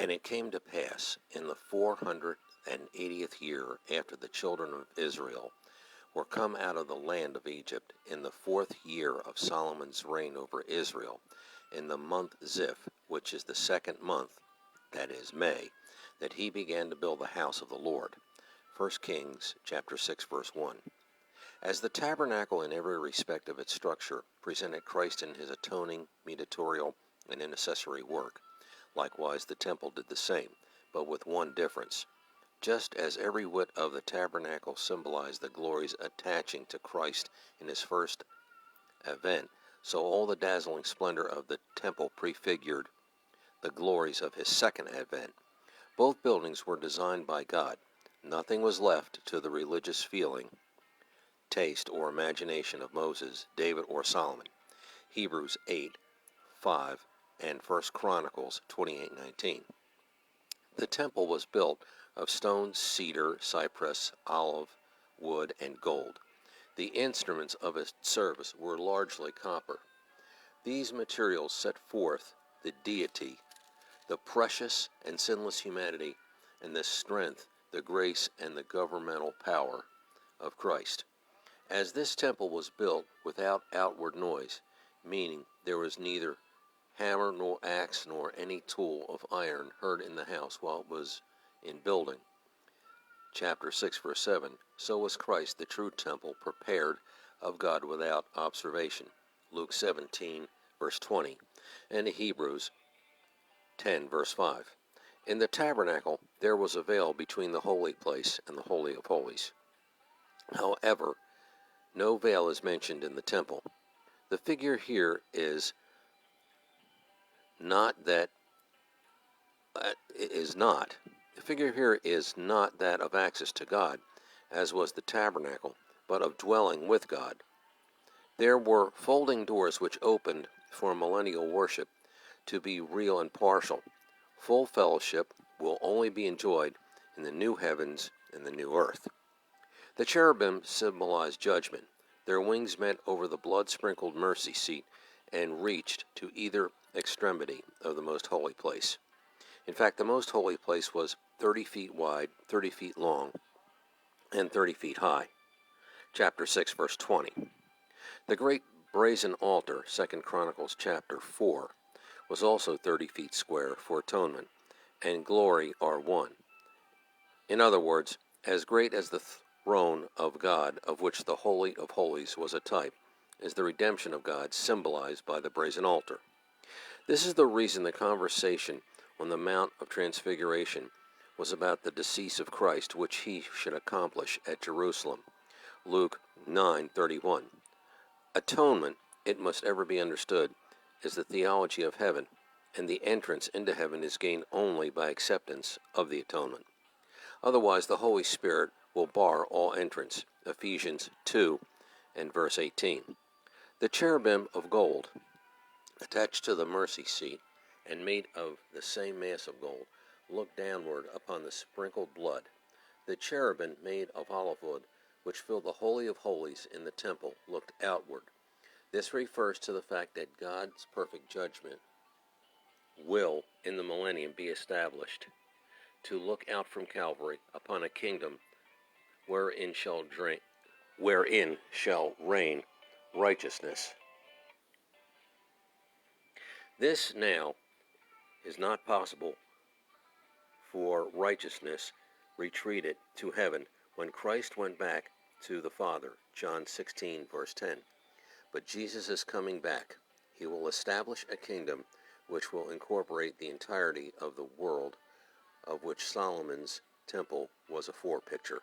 And it came to pass in the 480th year after the children of Israel were come out of the land of Egypt, in the 4th year of Solomon's reign over Israel, in the month Ziph, which is the 2nd month, that is May, that he began to build the house of the Lord. 1 Kings chapter 6, verse 1. As the tabernacle in every respect of its structure presented Christ in his atoning, mediatorial, and intercessory work, likewise the temple did the same, but with one difference. Just as every whit of the tabernacle symbolized the glories attaching to Christ in his first advent, so all the dazzling splendor of the temple prefigured the glories of his second advent. Both buildings were designed by God. Nothing was left to the religious feeling, taste, or imagination of Moses, David, or Solomon. Hebrews 8:5 and 1 Chronicles 28:19. The temple was built of stone, cedar, cypress, olive, wood, and gold. The instruments of its service were largely copper. These materials set forth the deity, the precious and sinless humanity, and the strength, the grace, and the governmental power of Christ. As this temple was built without outward noise, meaning there was neither hammer nor axe nor any tool of iron heard in the house while it was in building. Chapter 6, verse 7. So was Christ, the true temple, prepared of God without observation. Luke 17, verse 20. And Hebrews 10, verse 5. In the tabernacle there was a veil between the holy place and the Holy of Holies. However, no veil is mentioned in the temple. The figure here is not that of access to God, as was the tabernacle, but of dwelling with God. There were folding doors which opened for millennial worship to be real and partial. Full fellowship will only be enjoyed in the new heavens and the new earth. The cherubim symbolized judgment. Their wings met over the blood-sprinkled mercy seat and reached to either extremity of the most holy place. In fact, the most holy place was 30 feet wide, 30 feet long, and 30 feet high. Chapter 6, verse 20. The great brazen altar, 2 Chronicles chapter 4, was also 30 feet square for atonement, and glory are one. In other words, as great as the throne of God, of which the Holy of Holies was a type, is the redemption of God symbolized by the brazen altar. This is the reason the conversation on the Mount of Transfiguration was about the decease of Christ, which he should accomplish at Jerusalem. Luke 9:31. Atonement, it must ever be understood, is the theology of heaven, and the entrance into heaven is gained only by acceptance of the atonement. Otherwise, the Holy Spirit will bar all entrance. Ephesians 2 and verse 18. The cherubim of gold, attached to the mercy seat and made of the same mass of gold, looked downward upon the sprinkled blood. The cherubim made of olive wood, which filled the Holy of Holies in the temple, looked outward. This refers to the fact that God's perfect judgment will, in the millennium, be established to look out from Calvary upon a kingdom wherein shall reign righteousness. This now is not possible, for righteousness retreated to heaven when Christ went back to the Father, John 16, verse 10. But Jesus is coming back. He will establish a kingdom which will incorporate the entirety of the world, of which Solomon's temple was a forepicture.